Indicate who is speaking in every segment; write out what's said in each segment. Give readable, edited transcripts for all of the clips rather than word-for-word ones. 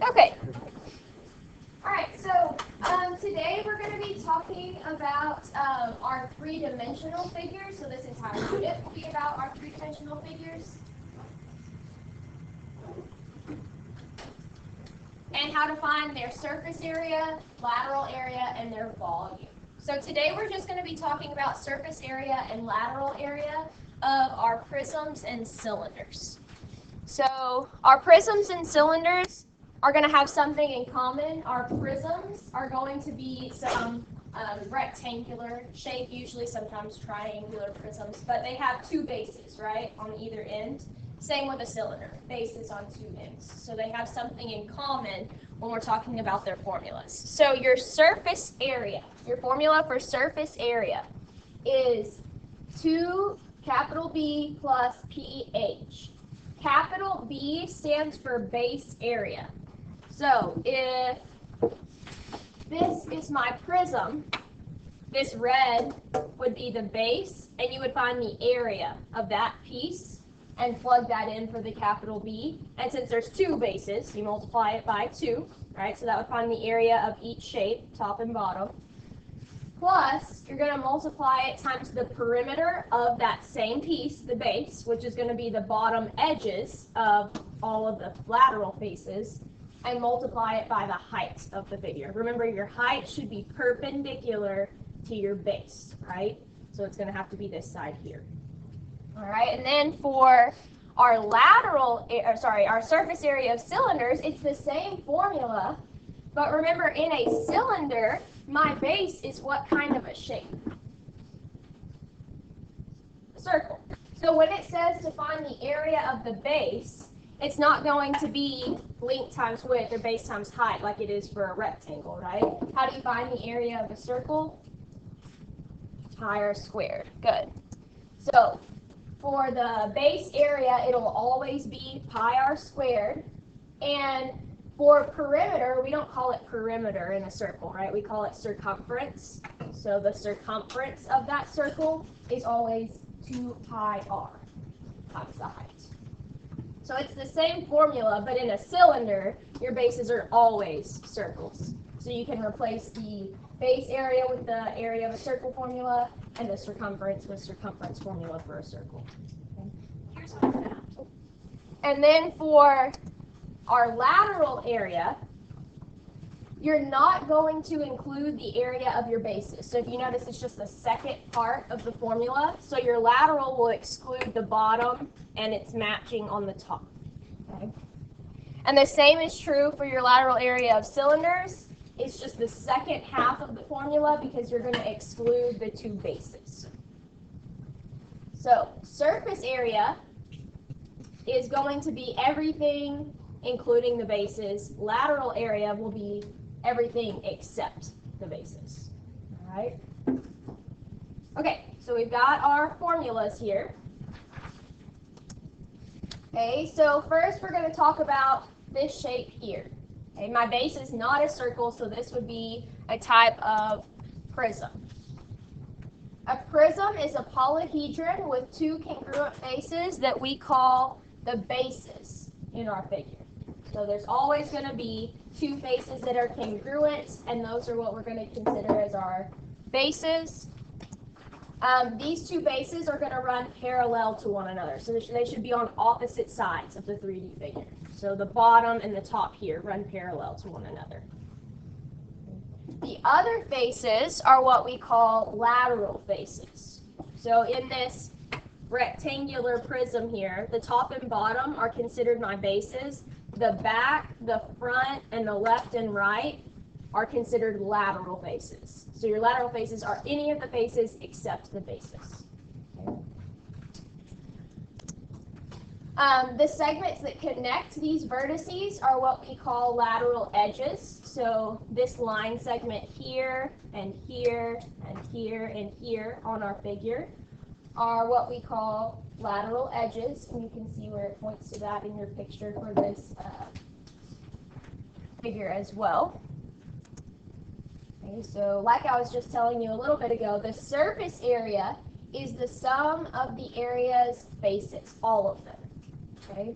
Speaker 1: Okay. All right, so today we're going to be talking about our three-dimensional figures. So this entire unit will be about our three-dimensional figures. And how to find their surface area, lateral area, and their volume. So today we're just going to be talking about surface area and lateral area of our prisms and cylinders. So our prisms and cylinders are going to have something in common. Our prisms are going to be some rectangular shape, usually sometimes triangular prisms, but they have two bases, right, on either end. Same with a cylinder, bases on two ends. So they have something in common when we're talking about their formulas. So your surface area, your formula for surface area is 2 capital B plus pH. Capital B stands for base area. So if this is my prism, this red would be the base, and you would find the area of that piece and plug that in for the capital B. And since there's two bases, you multiply it by 2, right? So that would find the area of each shape, top and bottom. Plus, you're going to multiply it times the perimeter of that same piece, the base, which is going to be the bottom edges of all of the lateral faces, and multiply it by the height of the figure. Remember, your height should be perpendicular to your base, right? So it's going to have to be this side here. All right, and then for our our surface area of cylinders, it's the same formula, but remember, in a cylinder, my base is what kind of a shape? A circle. So when it says to find the area of the base, it's not going to be length times width or base times height like it is for a rectangle, right? How do you find the area of a circle? Pi r squared. Good. So for the base area, it'll always be pi r squared. And for perimeter, we don't call it perimeter in a circle, right? We call it circumference. So the circumference of that circle is always 2 pi r times the height. So it's the same formula, but in a cylinder, your bases are always circles. So you can replace the base area with the area of a circle formula, and the circumference with circumference formula for a circle. Okay. Here's my map. And then for our lateral area, you're not going to include the area of your bases. So if you notice, it's just the second part of the formula. So your lateral will exclude the bottom, and it's matching on the top. Okay. And the same is true for your lateral area of cylinders. It's just the second half of the formula because you're going to exclude the two bases. So surface area is going to be everything including the bases. Lateral area will be everything except the bases. All right. Okay, so we've got our formulas here. Okay, so first we're going to talk about this shape here. Okay, my base is not a circle, so this would be a type of prism. A prism is a polyhedron with two congruent faces that we call the bases in our figure. So there's always going to be two faces that are congruent, and those are what we're going to consider as our bases. These two bases are going to run parallel to one another, so they should be on opposite sides of the 3D figure. So the bottom and the top here run parallel to one another. The other faces are what we call lateral faces. So in this rectangular prism here, the top and bottom are considered my bases. The back, the front, and the left and right are considered lateral faces. So your lateral faces are any of the faces except the bases. Okay. The segments that connect these vertices are what we call lateral edges. So this line segment here, and here, and here, and here on our figure are what we call lateral edges. And you can see where it points to that in your picture for this figure as well. Okay, so like I was just telling you a little bit ago, the surface area is the sum of the area's bases, all of them. Okay.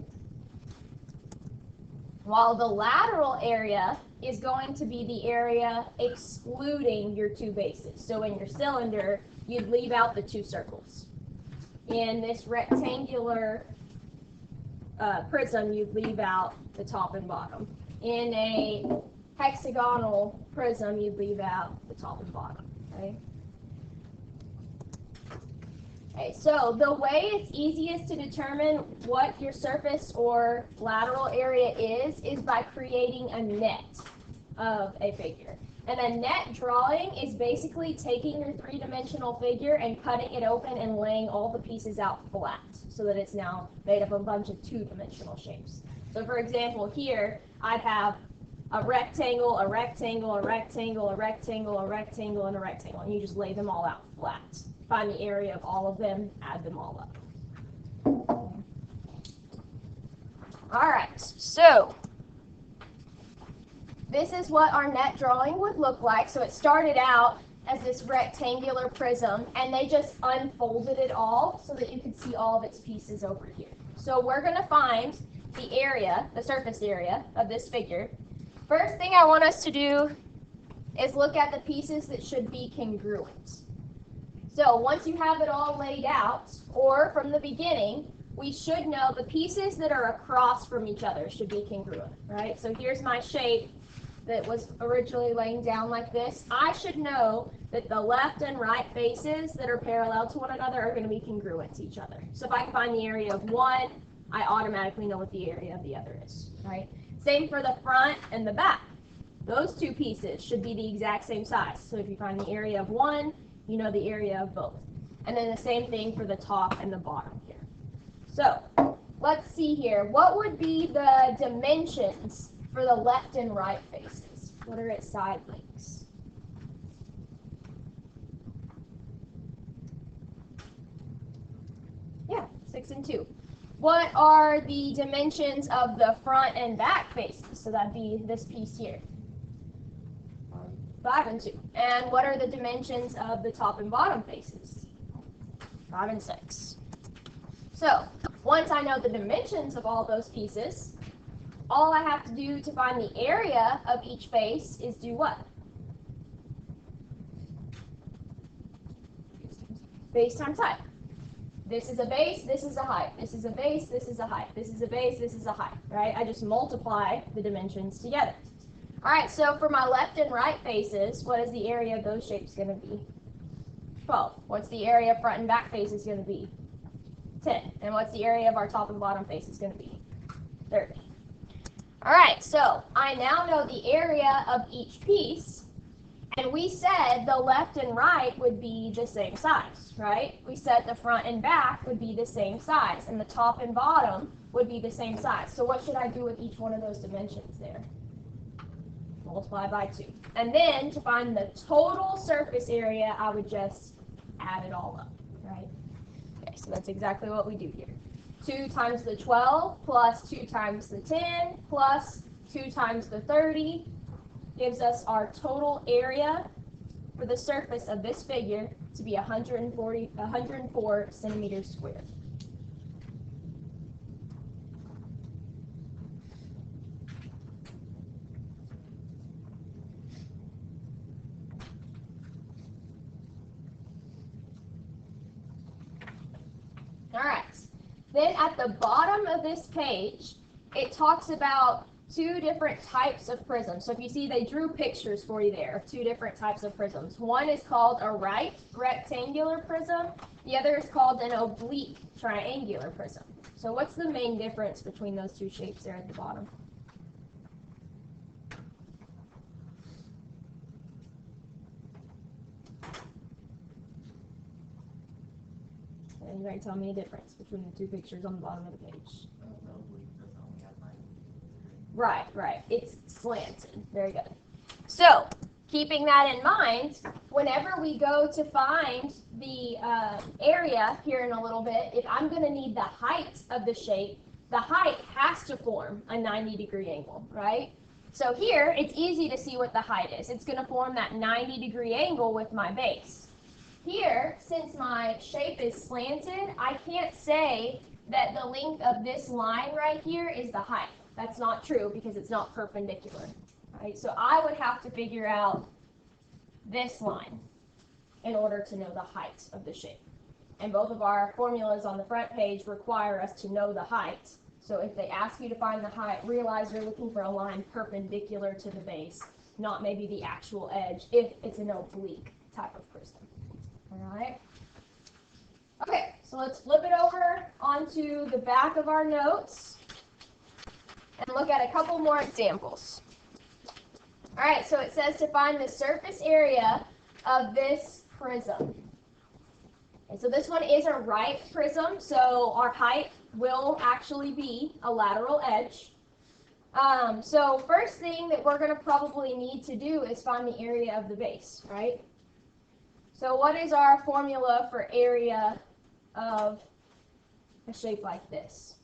Speaker 1: while the lateral area is going to be the area excluding your two bases. So in your cylinder, you'd leave out the two circles. In this rectangular prism, you'd leave out the top and bottom. In a hexagonal prism, you'd leave out the top and bottom, right? Okay, so the way it's easiest to determine what your surface or lateral area is by creating a net of a figure. And a net drawing is basically taking your three-dimensional figure and cutting it open and laying all the pieces out flat so that it's now made up of a bunch of two-dimensional shapes. So for example, here I'd have a rectangle, a rectangle, a rectangle, a rectangle, a rectangle, and a rectangle, and you just lay them all out flat. Find the area of all of them, add them all up. All right, so this is what our net drawing would look like. So it started out as this rectangular prism, and they just unfolded it all so that you could see all of its pieces over here. So we're going to find the area, the surface area of this figure. First thing I want us to do is look at the pieces that should be congruent. So once you have it all laid out, or from the beginning, we should know the pieces that are across from each other should be congruent, right? So here's my shape that was originally laying down like this. I should know that the left and right faces that are parallel to one another are going to be congruent to each other. So if I can find the area of one, I automatically know what the area of the other is, right? Same for the front and the back. Those two pieces should be the exact same size. So if you find the area of one, you know the area of both. And then the same thing for the top and the bottom here. So let's see here. What would be the dimensions for the left and right faces? What are its side lengths? Yeah, 6 and 2. What are the dimensions of the front and back faces? So that'd be this piece here. 5 and 2. And what are the dimensions of the top and bottom faces? 5 and 6. So once I know the dimensions of all those pieces, all I have to do to find the area of each face is do what? Base times height. This is a base, this is a height. This is a base, this is a height. This is a base, this is a height, right? I just multiply the dimensions together. All right, so for my left and right faces, what is the area of those shapes going to be? 12. What's the area of front and back faces going to be? 10. And what's the area of our top and bottom faces going to be? 30. All right, so I now know the area of each piece, and we said the left and right would be the same size, right? We said the front and back would be the same size, and the top and bottom would be the same size. So what should I do with each one of those dimensions there? Multiply by 2. And then to find the total surface area, I would just add it all up, right? Okay, so that's exactly what we do here. 2 times the 12 plus 2 times the 10 plus 2 times the 30 gives us our total area for the surface of this figure to be 104 centimeters squared. All right, then at the bottom of this page, it talks about 2 different types of prisms. So if you see, they drew pictures for you there of 2 different types of prisms. One is called a right rectangular prism. The other is called an oblique triangular prism. So what's the main difference between those 2 shapes there at the bottom? Anybody tell me a difference between the 2 pictures on the bottom of the page? Right, right. It's slanted. Very good. So, keeping that in mind, whenever we go to find the area here in a little bit, if I'm going to need the height of the shape, the height has to form a 90-degree angle, right? So here, it's easy to see what the height is. It's going to form that 90-degree angle with my base. Here, since my shape is slanted, I can't say that the length of this line right here is the height. That's not true because it's not perpendicular. Right? So I would have to figure out this line in order to know the height of the shape. And both of our formulas on the front page require us to know the height. So if they ask you to find the height, realize you're looking for a line perpendicular to the base, not maybe the actual edge if it's an oblique type of prism. All right. Okay, so let's flip it over onto the back of our notes and look at a couple more examples. All right, so it says to find the surface area of this prism. And so this one is a right prism, so our height will actually be a lateral edge. So first thing that we're going to probably need to do is find the area of the base, right? So what is our formula for area of a shape like this?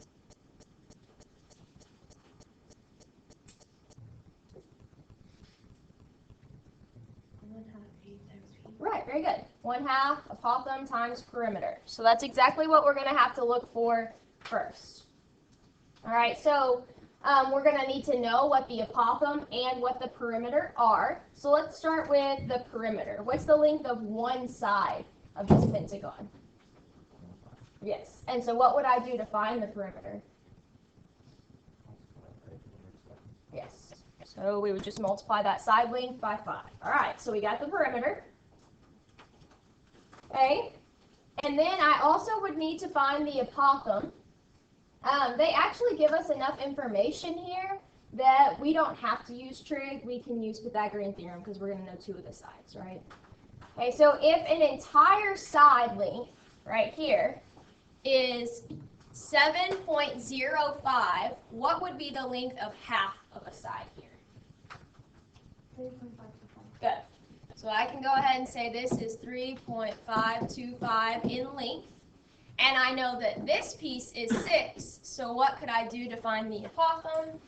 Speaker 1: Right, very good. 1/2 apothem times perimeter. So that's exactly what we're going to have to look for first. All right, so we're going to need to know what the apothem and what the perimeter are. So let's start with the perimeter. What's the length of one side of this pentagon? Yes, and so what would I do to find the perimeter? Yes, so we would just multiply that side length by 5. All right, so we got the perimeter. Okay, and then I also would need to find the apothem. They actually give us enough information here that we don't have to use trig. We can use Pythagorean theorem because we're going to know 2 of the sides, right? Okay, so if an entire side length right here is 7.05, what would be the length of half of a side here? 3.525. Good. So I can go ahead and say this is 3.525 in length. And I know that this piece is 6. So what could I do to find the apothem?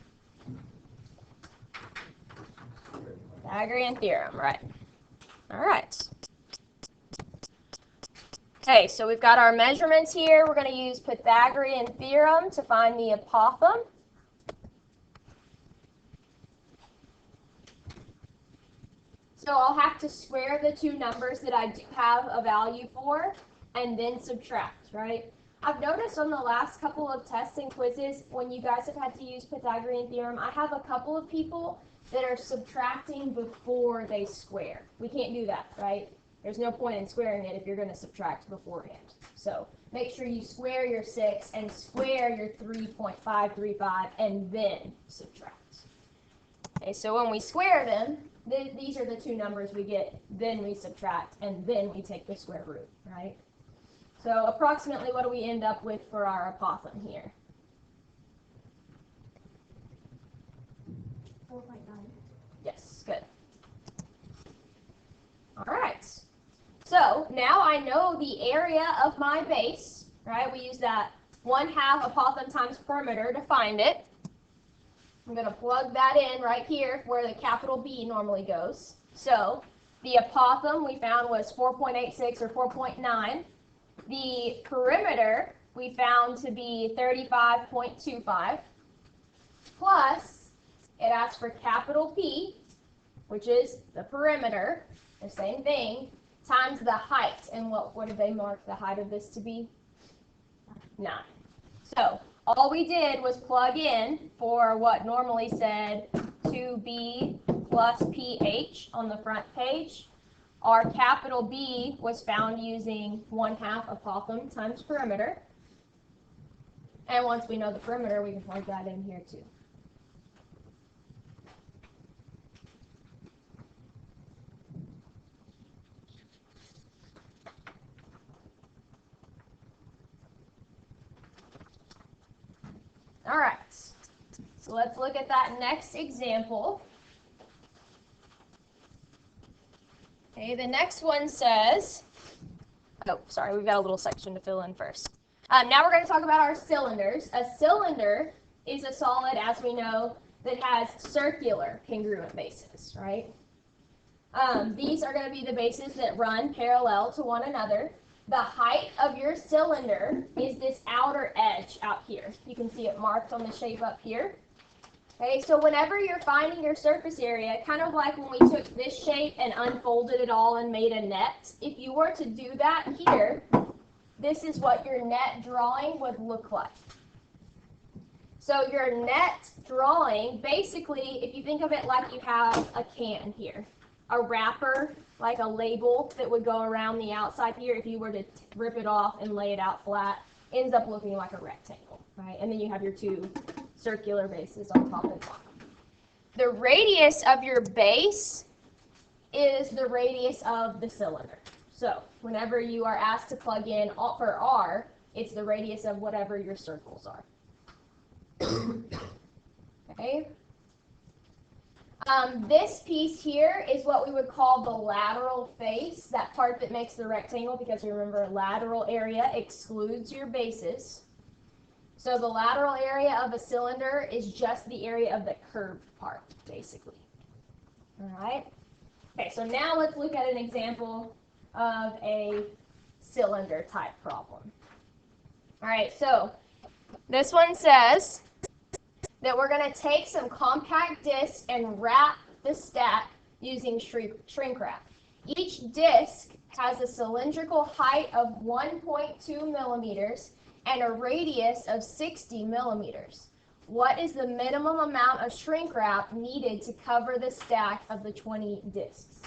Speaker 1: Pythagorean theorem, right. All right. Okay, so we've got our measurements here. We're going to use Pythagorean theorem to find the apothem. So I'll have to square the 2 numbers that I do have a value for and then subtract, right? I've noticed on the last couple of tests and quizzes, when you guys have had to use Pythagorean theorem, I have a couple of people that are subtracting before they square. We can't do that, right? There's no point in squaring it if you're going to subtract beforehand. So make sure you square your 6 and square your 3.535 and then subtract. Okay, so when we square them, these are the 2 numbers we get, then we subtract, and then we take the square root, right? So approximately what do we end up with for our apothem here? 4.9. Yes, good. All right. So now I know the area of my base, right? We use that 1/2 apothem times perimeter to find it. I'm going to plug that in right here where the capital B normally goes. So the apothem we found was 4.86 or 4.9. The perimeter we found to be 35.25. Plus, it asks for capital P, which is the perimeter, the same thing, times the height. And what did they mark the height of this to be? 9. So all we did was plug in for what normally said 2B plus PH on the front page. Our capital B was found using 1/2 apothem times perimeter. And once we know the perimeter, we can plug that in here too. All right, so let's look at that next example. Okay, the next one says, oh, sorry, we've got a little section to fill in first. Now we're going to talk about our cylinders. A cylinder is a solid, as we know, that has circular congruent bases, right? These are going to be the bases that run parallel to one another. The height of your cylinder is this outer edge out here. You can see it marked on the shape up here. Okay, so whenever you're finding your surface area, kind of like when we took this shape and unfolded it all and made a net, if you were to do that here, this is what your net drawing would look like. So your net drawing, basically, if you think of it like you have a can here, a wrapper, like a label that would go around the outside here, if you were to rip it off and lay it out flat, ends up looking like a rectangle, right? And then you have your two circular bases on top and bottom. The radius of your base is the radius of the cylinder. So whenever you are asked to plug in for R, it's the radius of whatever your circles are. Okay. This piece here is what we would call the lateral face, that part that makes the rectangle, because remember, lateral area excludes your bases. So the lateral area of a cylinder is just the area of the curved part, basically. All right. Okay, so now let's look at an example of a cylinder type problem. All right, so this one says that we're going to take some compact discs and wrap the stack using shrink wrap. Each disc has a cylindrical height of 1.2 millimeters and a radius of 60 millimeters. What is the minimum amount of shrink wrap needed to cover the stack of the 20 discs?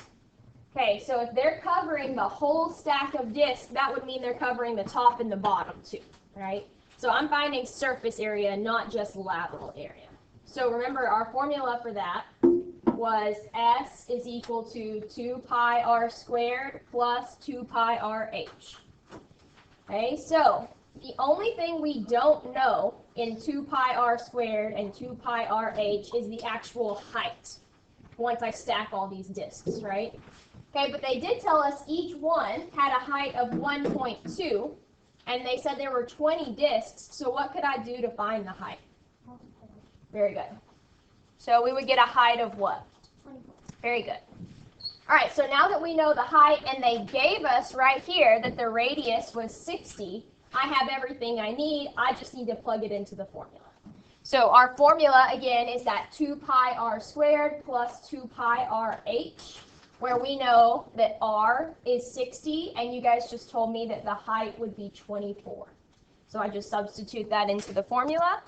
Speaker 1: Okay, so if they're covering the whole stack of discs, that would mean they're covering the top and the bottom too, right? So I'm finding surface area, not just lateral area. So remember, our formula for that was S is equal to 2 pi r squared plus 2 pi r h. Okay, so the only thing we don't know in 2 pi r squared and 2 pi r h is the actual height once I stack all these discs, right? Okay, but they did tell us each one had a height of 1.2, and they said there were 20 discs, so what could I do to find the height? Very good. So we would get a height of what? 24. Very good. All right, so now that we know the height, and they gave us right here that the radius was 60, I have everything I need. I just need to plug it into the formula. So our formula, again, is that 2 pi r squared plus 2 pi r h, where we know that r is 60, and you guys just told me that the height would be 24. So I just substitute that into the formula.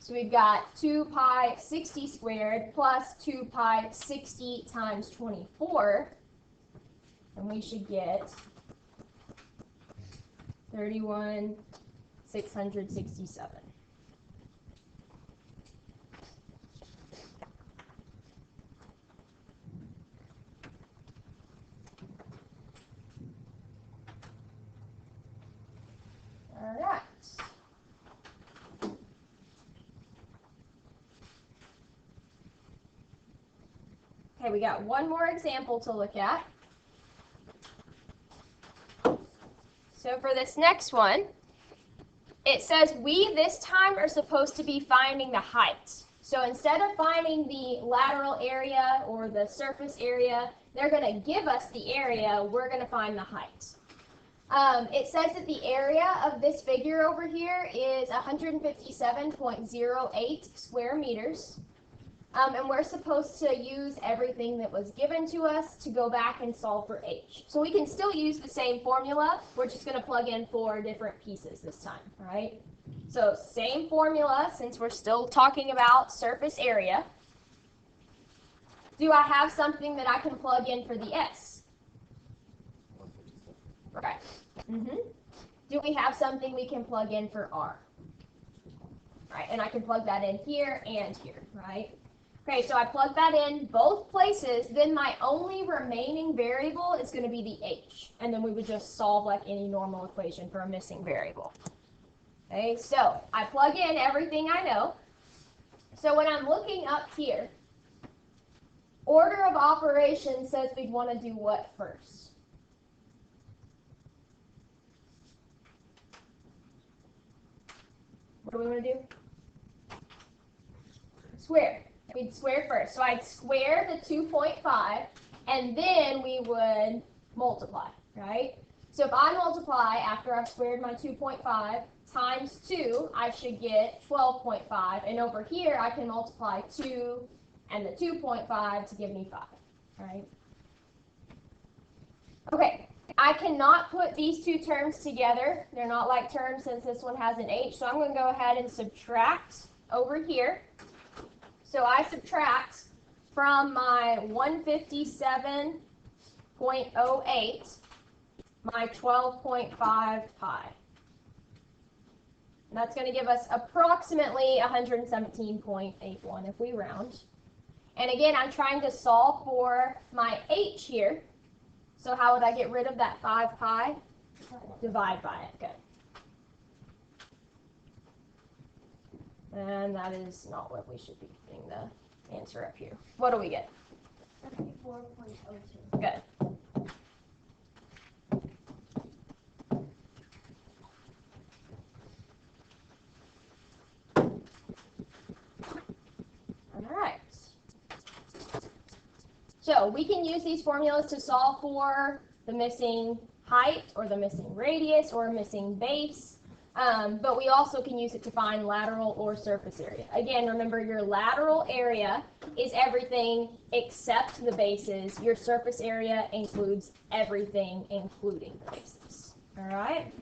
Speaker 1: So we've got 2 pi 60 squared plus 2 pi 60 times 24, and we should get 31,667. All right. Okay, we got one more example to look at. So for this next one, it says we this time are supposed to be finding the height. So instead of finding the lateral area or the surface area, they're going to give us the area. We're going to find the height. It says that the area of this figure over here is 157.08 square meters. And we're supposed to use everything that was given to us to go back and solve for h. So we can still use the same formula. We're just going to plug in 4 different pieces this time, right? So same formula, since we're still talking about surface area. Do I have something that I can plug in for the s? Right. Do we have something we can plug in for r? Right, and I can plug that in here and here, right? Okay, so I plug that in both places, then my only remaining variable is going to be the h, and then we would just solve like any normal equation for a missing variable. Okay, so I plug in everything I know. So when I'm looking up here, order of operations says we'd want to do what first? What do we want to do? Square. We'd square first. So I'd square the 2.5, and then we would multiply, right? So if I multiply after I've squared my 2.5, times 2, I should get 12.5. And over here, I can multiply 2 and the 2.5 to give me 5. All right? Okay, I cannot put these two terms together. They're not like terms since this one has an H. So I'm going to go ahead and subtract over here. So I subtract from my 157.08 my 12.5 pi. And that's going to give us approximately 117.81 if we round. And again, I'm trying to solve for my h here. So how would I get rid of that 5 pi? Divide by it. Good. And that is not what we should be putting the answer up here. What do we get? 4.02. Good. So we can use these formulas to solve for the missing height or the missing radius or missing base, but we also can use it to find lateral or surface area. Again, remember your lateral area is everything except the bases. Your surface area includes everything, including the bases. All right?